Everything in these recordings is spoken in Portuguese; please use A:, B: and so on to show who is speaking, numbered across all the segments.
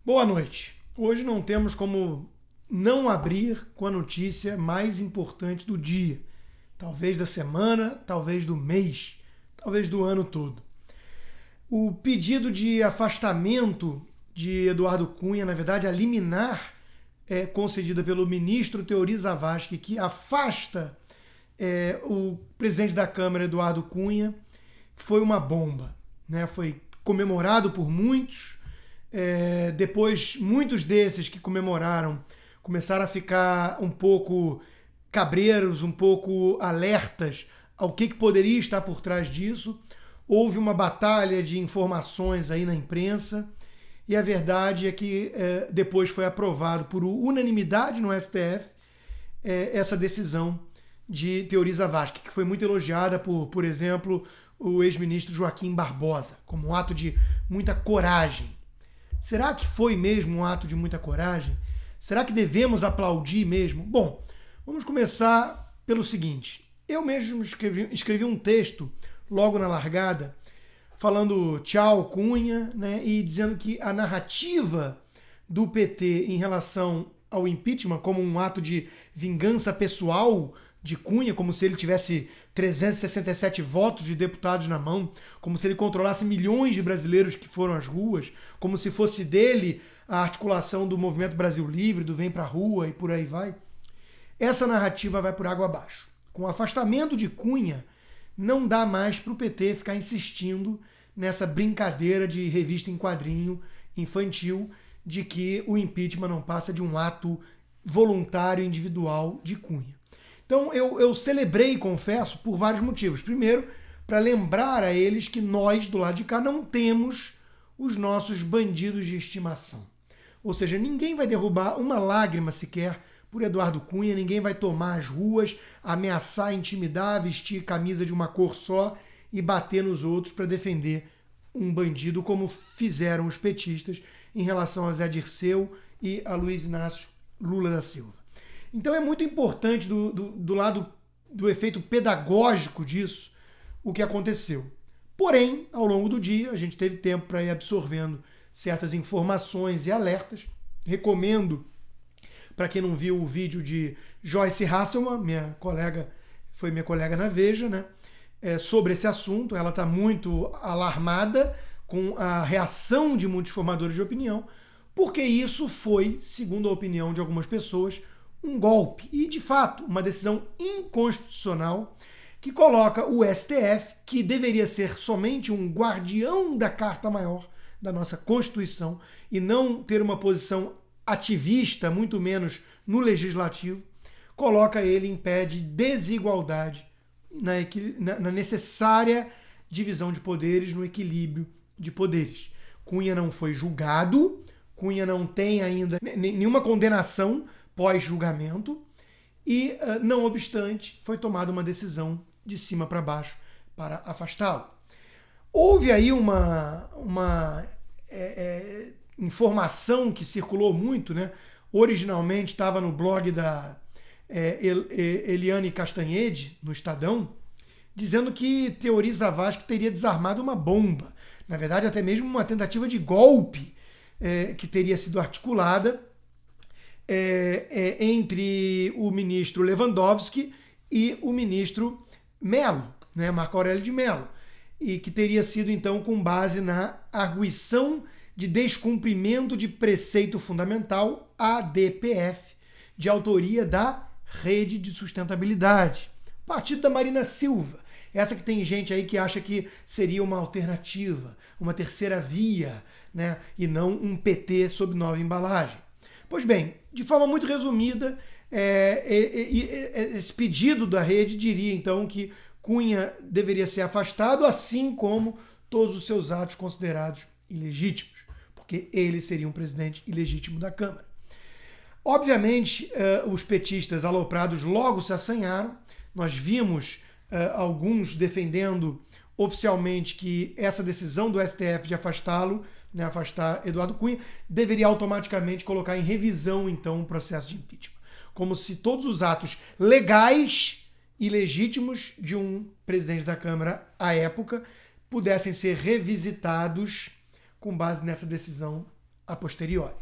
A: Boa noite. Hoje não temos como não abrir com a notícia mais importante do dia, talvez da semana, talvez do mês, talvez do ano todo. O pedido de afastamento de Eduardo Cunha, na verdade, a liminar concedida pelo ministro Teori Zavascki, que afasta o presidente da Câmara, Eduardo Cunha, foi uma bomba. Né? Foi comemorado por muitos. Depois, muitos desses que comemoraram começaram a ficar um pouco cabreiros, um pouco alertas ao que poderia estar por trás disso. Houve uma batalha de informações aí na imprensa e a verdade é que depois foi aprovado por unanimidade no STF essa decisão de Teori Zavascki, que foi muito elogiada por exemplo, o ex-ministro Joaquim Barbosa, como um ato de muita coragem. Será que foi mesmo um ato de muita coragem? Será que devemos aplaudir mesmo? Bom, vamos começar pelo seguinte. Eu mesmo escrevi um texto logo na largada, falando tchau Cunha, né, e dizendo que a narrativa do PT em relação ao impeachment como um ato de vingança pessoal de Cunha, como se ele tivesse 367 votos de deputados na mão, como se ele controlasse milhões de brasileiros que foram às ruas, como se fosse dele a articulação do Movimento Brasil Livre, do Vem Pra Rua e por aí vai. Essa narrativa vai por água abaixo. Com o afastamento de Cunha, não dá mais para o PT ficar insistindo nessa brincadeira de revista em quadrinho infantil de que o impeachment não passa de um ato voluntário individual de Cunha. Então eu celebrei, confesso, por vários motivos. Primeiro, para lembrar a eles que nós, do lado de cá, não temos os nossos bandidos de estimação. Ou seja, ninguém vai derrubar uma lágrima sequer por Eduardo Cunha, ninguém vai tomar as ruas, ameaçar, intimidar, vestir camisa de uma cor só e bater nos outros para defender um bandido, como fizeram os petistas em relação a Zé Dirceu e a Luiz Inácio Lula da Silva. Então é muito importante do lado do efeito pedagógico disso, o que aconteceu. Porém, ao longo do dia, a gente teve tempo para ir absorvendo certas informações e alertas. Recomendo, para quem não viu o vídeo de Joyce Hasselman, foi minha colega na Veja, né, sobre esse assunto. Ela está muito alarmada com a reação de muitos formadores de opinião, porque isso foi, segundo a opinião de algumas pessoas, um golpe e, de fato, uma decisão inconstitucional que coloca o STF, que deveria ser somente um guardião da Carta Maior da nossa Constituição e não ter uma posição ativista, muito menos no Legislativo, coloca ele em pé de desigualdade na necessária divisão de poderes, no equilíbrio de poderes. Cunha não foi julgado, Cunha não tem ainda nenhuma condenação pós-julgamento e, não obstante, foi tomada uma decisão de cima para baixo para afastá-lo. Houve aí uma informação que circulou muito, né? Originalmente estava no blog da Eliane Castanhede, no Estadão, dizendo que Teori Zavascki teria desarmado uma bomba. Na verdade, até mesmo uma tentativa de golpe que teria sido articulada entre o ministro Lewandowski e o ministro Mello, né, Marco Aurélio de Mello, e que teria sido então com base na arguição de descumprimento de preceito fundamental, ADPF, de autoria da Rede de Sustentabilidade, partido da Marina Silva. Essa que tem gente aí que acha que seria uma alternativa, uma terceira via, né, e não um PT sob nova embalagem. Pois bem, de forma muito resumida, esse pedido da rede diria então que Cunha deveria ser afastado, assim como todos os seus atos considerados ilegítimos, porque ele seria um presidente ilegítimo da Câmara. Obviamente, os petistas aloprados logo se assanharam. Nós vimos alguns defendendo oficialmente que essa decisão do STF de afastá-lo, né, afastar Eduardo Cunha, deveria automaticamente colocar em revisão, então, o processo de impeachment. Como se todos os atos legais e legítimos de um presidente da Câmara à época pudessem ser revisitados com base nessa decisão a posteriori.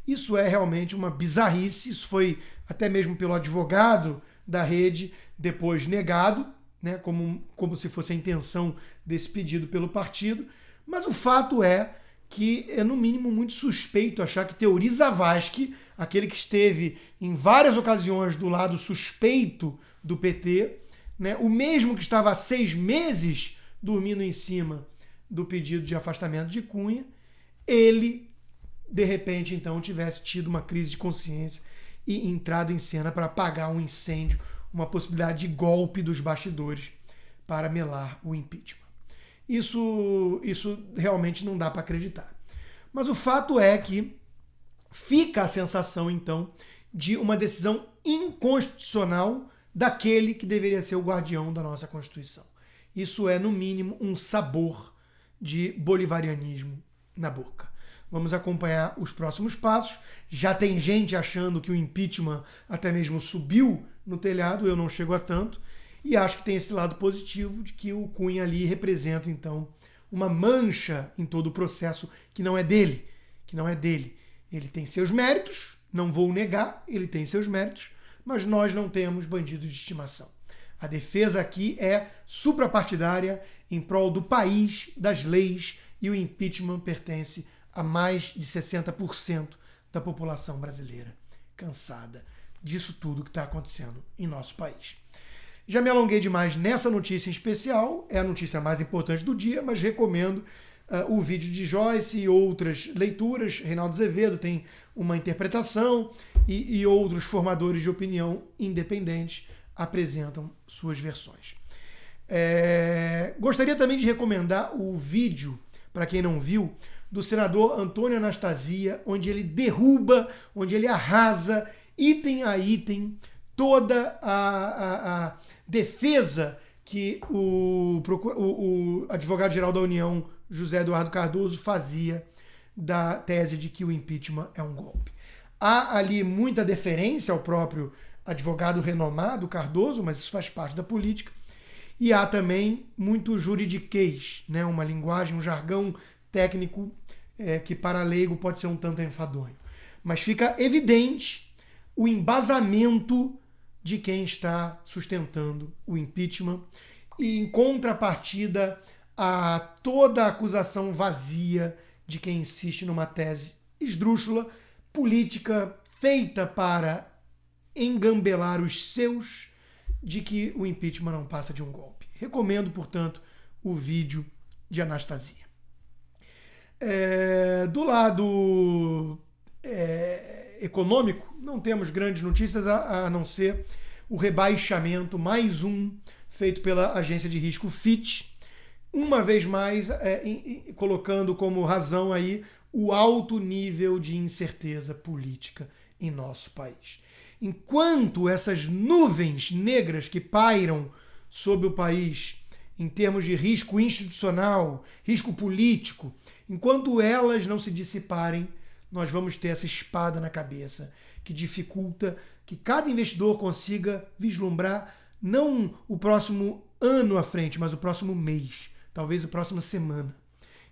A: Isso é realmente uma bizarrice, isso foi até mesmo pelo advogado da rede depois negado, né, como se fosse a intenção desse pedido pelo partido, mas o fato é que é no mínimo muito suspeito achar que Teori Zavascki, aquele que esteve em várias ocasiões do lado suspeito do PT, né, o mesmo que estava há 6 meses dormindo em cima do pedido de afastamento de Cunha, ele, de repente, então, tivesse tido uma crise de consciência e entrado em cena para apagar um incêndio, uma possibilidade de golpe dos bastidores para melar o impeachment. Isso realmente não dá para acreditar. Mas o fato é que fica a sensação, então, de uma decisão inconstitucional daquele que deveria ser o guardião da nossa Constituição. Isso é, no mínimo, um sabor de bolivarianismo na boca. Vamos acompanhar os próximos passos. Já tem gente achando que o impeachment até mesmo subiu no telhado, eu não chego a tanto. E acho que tem esse lado positivo de que o Cunha ali representa, então, uma mancha em todo o processo que não é dele. Ele tem seus méritos, não vou negar, ele tem seus méritos, mas nós não temos bandido de estimação. A defesa aqui é suprapartidária em prol do país, das leis, e o impeachment pertence a mais de 60% da população brasileira cansada disso tudo que está acontecendo em nosso país. Já me alonguei demais nessa notícia em especial, é a notícia mais importante do dia, mas recomendo o vídeo de Joyce e outras leituras. Reinaldo Azevedo tem uma interpretação e outros formadores de opinião independentes apresentam suas versões. Gostaria também de recomendar o vídeo, para quem não viu, do senador Antônio Anastasia, onde ele derruba, onde ele arrasa, item a item, toda a defesa que o advogado-geral da União, José Eduardo Cardoso, fazia da tese de que o impeachment é um golpe. Há ali muita deferência ao próprio advogado renomado Cardoso, mas isso faz parte da política. E há também muito juridiquês, né? Uma linguagem, um jargão técnico que para leigo pode ser um tanto enfadonho. Mas fica evidente o embasamento de quem está sustentando o impeachment e, em contrapartida, a toda a acusação vazia de quem insiste numa tese esdrúxula, política feita para engambelar os seus, de que o impeachment não passa de um golpe. Recomendo, portanto, o vídeo de Anastasia. Do lado econômico, não temos grandes notícias a não ser o rebaixamento, mais um, feito pela agência de risco Fitch, uma vez mais colocando como razão aí o alto nível de incerteza política em nosso país. Enquanto essas nuvens negras que pairam sobre o país em termos de risco institucional, risco político, enquanto elas não se dissiparem, nós vamos ter essa espada na cabeça que dificulta que cada investidor consiga vislumbrar não o próximo ano à frente, mas o próximo mês, talvez a próxima semana.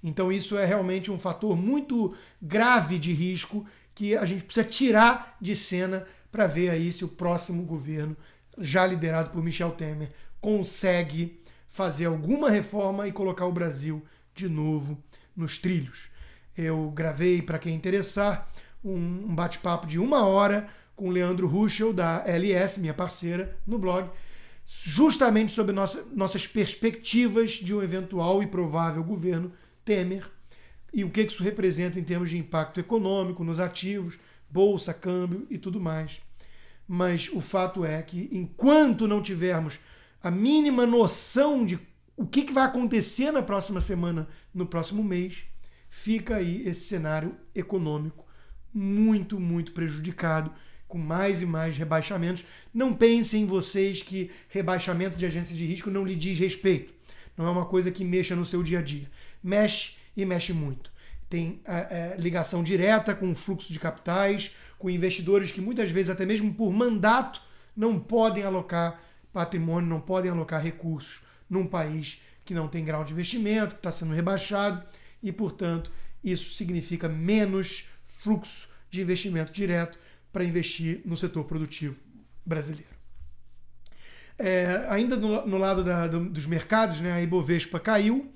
A: Então isso é realmente um fator muito grave de risco que a gente precisa tirar de cena para ver aí se o próximo governo, já liderado por Michel Temer, consegue fazer alguma reforma e colocar o Brasil de novo nos trilhos. Eu gravei, para quem interessar, um bate-papo de 1 hora com o Leandro Ruschel, da LS, minha parceira, no blog, justamente sobre nossas perspectivas de um eventual e provável governo Temer e o que isso representa em termos de impacto econômico nos ativos, bolsa, câmbio e tudo mais. Mas o fato é que, enquanto não tivermos a mínima noção de o que vai acontecer na próxima semana, no próximo mês, fica aí esse cenário econômico muito, muito prejudicado, com mais e mais rebaixamentos. Não pensem vocês que rebaixamento de agências de risco não lhe diz respeito. Não é uma coisa que mexa no seu dia a dia. Mexe e mexe muito. Tem ligação direta com o fluxo de capitais, com investidores que muitas vezes, até mesmo por mandato, não podem alocar patrimônio, não podem alocar recursos num país que não tem grau de investimento, que está sendo rebaixado e, portanto, isso significa menos fluxo de investimento direto para investir no setor produtivo brasileiro. Ainda no lado dos mercados, né, a Ibovespa caiu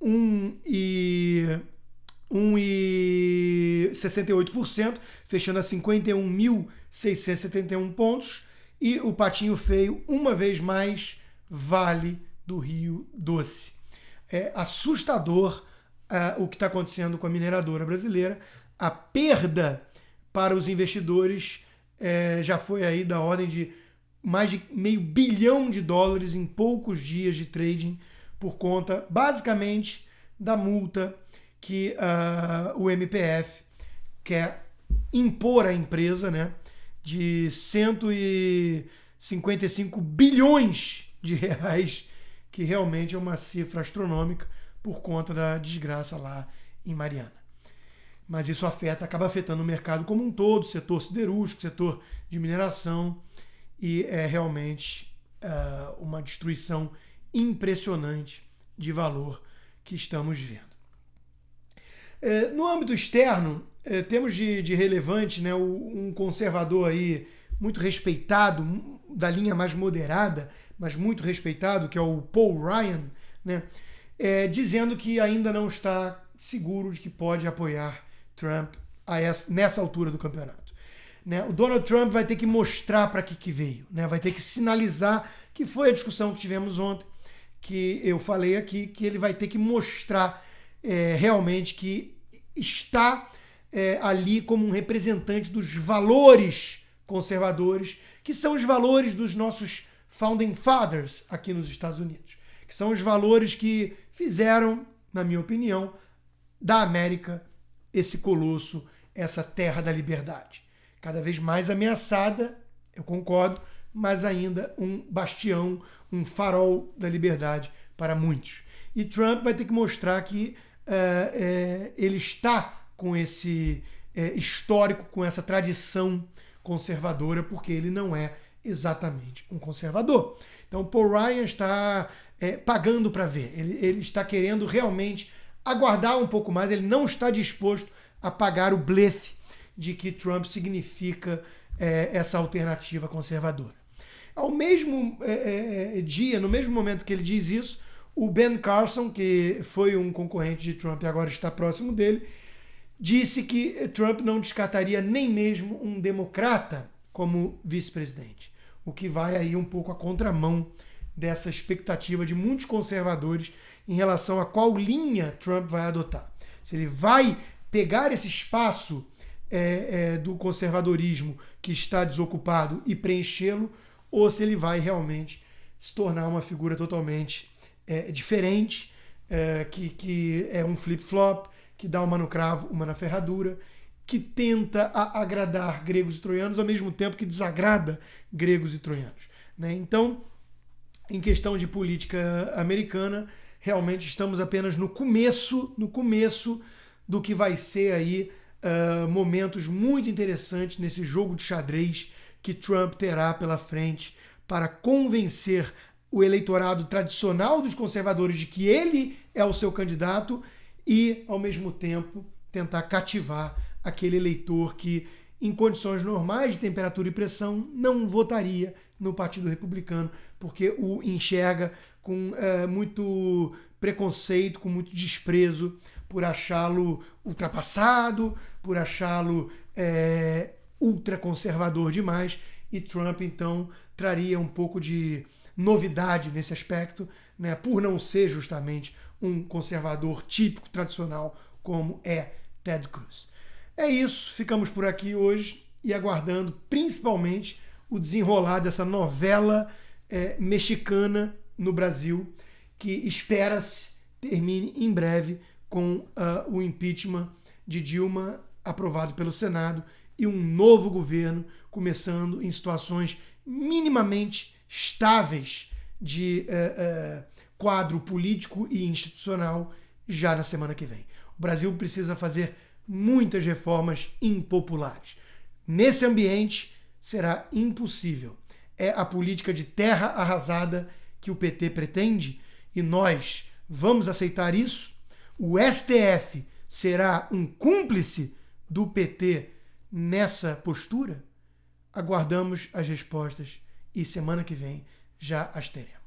A: 1,68%, fechando a 51.671 pontos, e o patinho feio, uma vez mais, Vale do Rio Doce. É assustador o que está acontecendo com a mineradora brasileira. A perda para os investidores já foi aí da ordem de mais de $500 bilhão em poucos dias de trading, por conta, basicamente, da multa que o MPF quer impor à empresa, né, de 155 bilhões de reais, que realmente é uma cifra astronômica por conta da desgraça lá em Mariana. Mas isso acaba afetando o mercado como um todo, setor siderúrgico, setor de mineração, e é realmente uma destruição impressionante de valor que estamos vendo. No âmbito externo, temos de relevante, né, um conservador aí muito respeitado, da linha mais moderada, mas muito respeitado, que é o Paul Ryan, né, dizendo que ainda não está seguro de que pode apoiar Trump nessa altura do campeonato. Né? O Donald Trump vai ter que mostrar para que veio, né? Vai ter que sinalizar, que foi a discussão que tivemos ontem, que eu falei aqui, que ele vai ter que mostrar realmente que está ali como um representante dos valores conservadores, que são os valores dos nossos Founding Fathers aqui nos Estados Unidos, que são os valores que fizeram, na minha opinião, da América esse colosso, essa terra da liberdade. Cada vez mais ameaçada, eu concordo, mas ainda um bastião, um farol da liberdade para muitos. E Trump vai ter que mostrar que ele está com esse histórico, com essa tradição conservadora, porque ele não é exatamente um conservador. Então, Paul Ryan está pagando para ver. Ele está querendo realmente aguardar um pouco mais, ele não está disposto a pagar o blefe de que Trump significa essa alternativa conservadora. Ao mesmo dia, no mesmo momento que ele diz isso, o Ben Carson, que foi um concorrente de Trump e agora está próximo dele, disse que Trump não descartaria nem mesmo um democrata como vice-presidente, o que vai aí um pouco à contramão dessa expectativa de muitos conservadores em relação a qual linha Trump vai adotar. Se ele vai pegar esse espaço do conservadorismo que está desocupado e preenchê-lo, ou se ele vai realmente se tornar uma figura totalmente diferente, que é um flip-flop, que dá uma no cravo, uma na ferradura, que tenta agradar gregos e troianos ao mesmo tempo que desagrada gregos e troianos. Né? Então, em questão de política americana, realmente estamos apenas no começo do que vai ser aí momentos muito interessantes nesse jogo de xadrez que Trump terá pela frente para convencer o eleitorado tradicional dos conservadores de que ele é o seu candidato e, ao mesmo tempo, tentar cativar aquele eleitor que, em condições normais de temperatura e pressão, não votaria no Partido Republicano, porque o enxerga com muito preconceito, com muito desprezo, por achá-lo ultrapassado, por achá-lo ultraconservador demais, e Trump, então, traria um pouco de novidade nesse aspecto, né, por não ser justamente um conservador típico, tradicional, como é Ted Cruz. É isso, ficamos por aqui hoje e aguardando principalmente o desenrolar dessa novela mexicana no Brasil, que espera-se termine em breve com o impeachment de Dilma aprovado pelo Senado e um novo governo começando em situações minimamente estáveis de quadro político e institucional já na semana que vem. O Brasil precisa fazer muitas reformas impopulares. Nesse ambiente será impossível. É a política de terra arrasada que o PT pretende e nós vamos aceitar isso? O STF será um cúmplice do PT nessa postura? Aguardamos as respostas e semana que vem já as teremos.